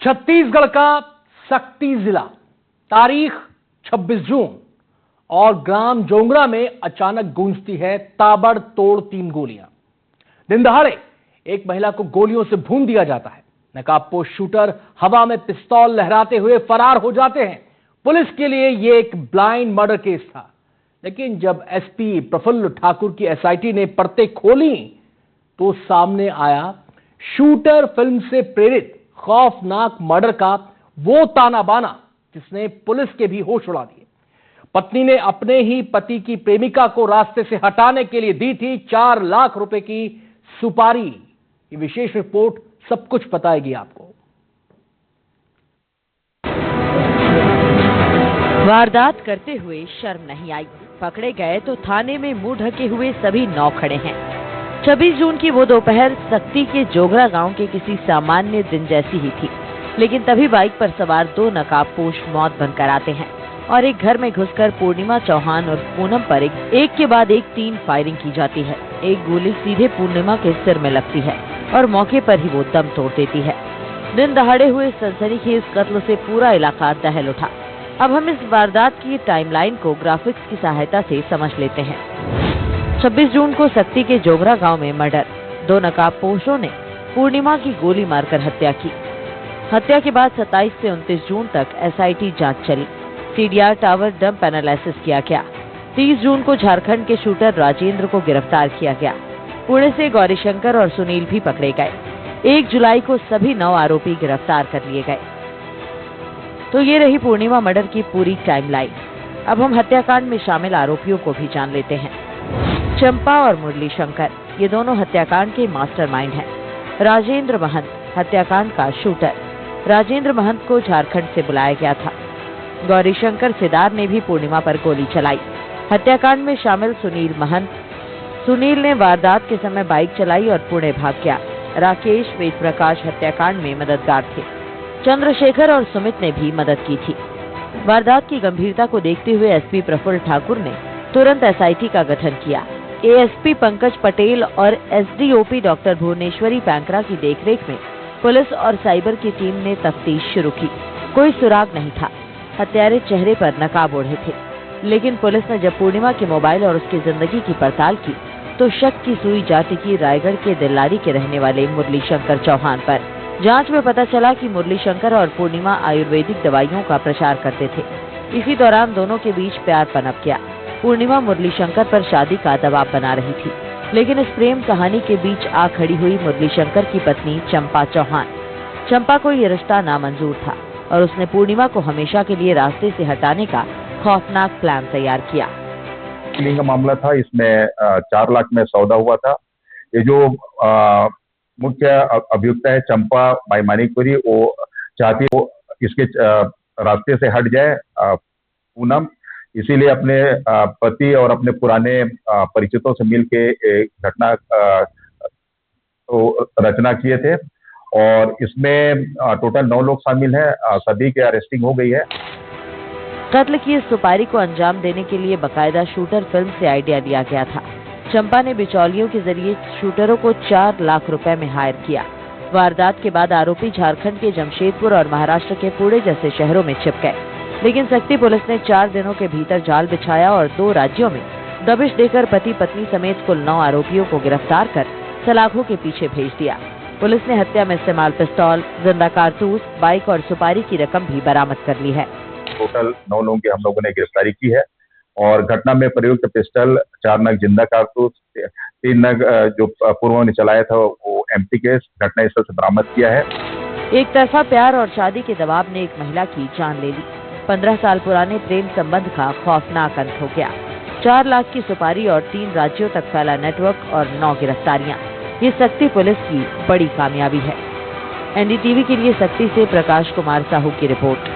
छत्तीसगढ़ का सक्ती जिला, तारीख 26 जून और ग्राम जोंगरा में अचानक गूंजती है ताबड़तोड़ 3 गोलियां। दिन दहाड़े एक महिला को गोलियों से भून दिया जाता है। नकाबपोश शूटर हवा में पिस्तौल लहराते हुए फरार हो जाते हैं। पुलिस के लिए यह एक ब्लाइंड मर्डर केस था, लेकिन जब एसपी प्रफुल्ल ठाकुर की एसआईटी ने परतें खोली तो सामने आया शूटर फिल्म से प्रेरित खौफनाक मर्डर का वो ताना बाना जिसने पुलिस के भी होश उड़ा दिए। पत्नी ने अपने ही पति की प्रेमिका को रास्ते से हटाने के लिए दी थी 4 लाख रुपए की सुपारी। ये विशेष रिपोर्ट सब कुछ बताएगी आपको। वारदात करते हुए शर्म नहीं आई, पकड़े गए तो थाने में मुंह ढके हुए सभी 9 खड़े हैं। 26 जून की वो दोपहर सक्ती के जोगरा गांव के किसी सामान्य दिन जैसी ही थी, लेकिन तभी बाइक पर सवार 2 नकाबपोश मौत बनकर आते हैं और एक घर में घुसकर पूर्णिमा चौहान और पूनम पर एक के बाद एक 3 फायरिंग की जाती है। एक गोली सीधे पूर्णिमा के सिर में लगती है और मौके पर ही वो दम तोड़ देती है। दिन दहाड़े हुए सनसनीखेज कत्ल से पूरा इलाका दहल उठा। अब हम इस वारदात की टाइमलाइन को ग्राफिक्स की सहायता से समझ लेते हैं। 26 जून को सक्ती के जोगरा गांव में मर्डर। 2 नकाबपोशों ने पूर्णिमा की गोली मारकर हत्या की। हत्या के बाद 27 से 29 जून तक एसआईटी जांच चली। सीडीआर टावर डंप एनालिसिस किया गया। 30 जून को झारखंड के शूटर राजेंद्र को गिरफ्तार किया गया। पुणे से गौरीशंकर और सुनील भी पकड़े गए। 1 जुलाई को सभी 9 आरोपी गिरफ्तार कर लिए गए। तो ये रही पूर्णिमा मर्डर की पूरी टाइमलाइन। अब हम हत्याकांड में शामिल आरोपियों को भी जान लेते हैं। चंपा और मुरली शंकर, ये दोनों हत्याकांड के मास्टरमाइंड हैं। राजेंद्र महंत हत्याकांड का शूटर। राजेंद्र महंत को झारखंड से बुलाया गया था। गौरीशंकर सिदार ने भी पूर्णिमा पर गोली चलाई। हत्याकांड में शामिल सुनील महंत। सुनील ने वारदात के समय बाइक चलाई और पुणे भाग गया। राकेश वेद प्रकाश हत्याकांड में मददगार थे। चंद्रशेखर और सुमित ने भी मदद की थी। वारदात की गंभीरता को देखते हुए एसपी प्रफुल्ल ठाकुर ने तुरंत एसआईटी का गठन किया। एएसपी पंकज पटेल और एसडीओपी डॉक्टर भुवनेश्वरी पैंकरा की देखरेख में पुलिस और साइबर की टीम ने तफ्तीश शुरू की। कोई सुराग नहीं था। हत्यारे चेहरे पर नकाब ओढ़े थे, लेकिन पुलिस ने जब पूर्णिमा के मोबाइल और उसकी जिंदगी की पड़ताल की तो शक की सुई जा टिकी रायगढ़ के दिल्लारी के रहने वाले मुरली शंकर चौहान पर। जांच में पता चला कि मुरली शंकर और पूर्णिमा आयुर्वेदिक दवाइयों का प्रचार करते थे। इसी दौरान दोनों के बीच प्यार पनप गया। पूर्णिमा मुरली शंकर पर शादी का दबाव बना रही थी, लेकिन इस प्रेम कहानी के बीच आ खड़ी हुई मुरली शंकर की पत्नी चंपा चौहान। चंपा को ये रिश्ता नामंजूर था और उसने पूर्णिमा को हमेशा के लिए रास्ते से हटाने का खौफनाक प्लान तैयार किया। किलिंग का मामला था, इसमें 4 लाख में सौदा हुआ था। ये जो मुख्य अभियुक्त है चंपा मानिकपुरी, वो चाहती वो इसके रास्ते से हट जाए पूनम, इसीलिए अपने पति और अपने पुराने परिचितों से मिल के घटना रचना किए थे और इसमें टोटल 9 लोग शामिल हैं। सभी की अरेस्टिंग हो गई है। कत्ल की इस सुपारी को अंजाम देने के लिए बकायदा शूटर फिल्म से आइडिया दिया गया था। चंपा ने बिचौलियों के जरिए शूटरों को 4 लाख रुपए में हायर किया। वारदात के बाद आरोपी झारखंड के जमशेदपुर और महाराष्ट्र के पुणे जैसे शहरों में छिप गए, लेकिन सक्ती पुलिस ने 4 दिनों के भीतर जाल बिछाया और 2 राज्यों में दबिश देकर पति पत्नी समेत कुल 9 आरोपियों को गिरफ्तार कर सलाखों के पीछे भेज दिया। पुलिस ने हत्या में इस्तेमाल पिस्तौल, जिंदा कारतूस, बाइक और सुपारी की रकम भी बरामद कर ली है। टोटल 9 लोगों की हम लोगों ने गिरफ्तारी की है और घटना में प्रयुक्त पिस्टल, 4 नग जिंदा कारतूस, 3 नग जो पूर्व ने चलाया था वो एम्प्टी केस घटना स्थल से बरामद किया है। एक तरफा प्यार और शादी के दबाव ने एक महिला की जान ले ली। 15 साल पुराने प्रेम संबंध का खौफनाक अंत हो गया। 4 लाख की सुपारी और 3 राज्यों तक फैला नेटवर्क और 9 गिरफ्तारियां। ये सक्ती पुलिस की बड़ी कामयाबी है। एनडीटीवी के लिए सक्ती से प्रकाश कुमार साहू की रिपोर्ट।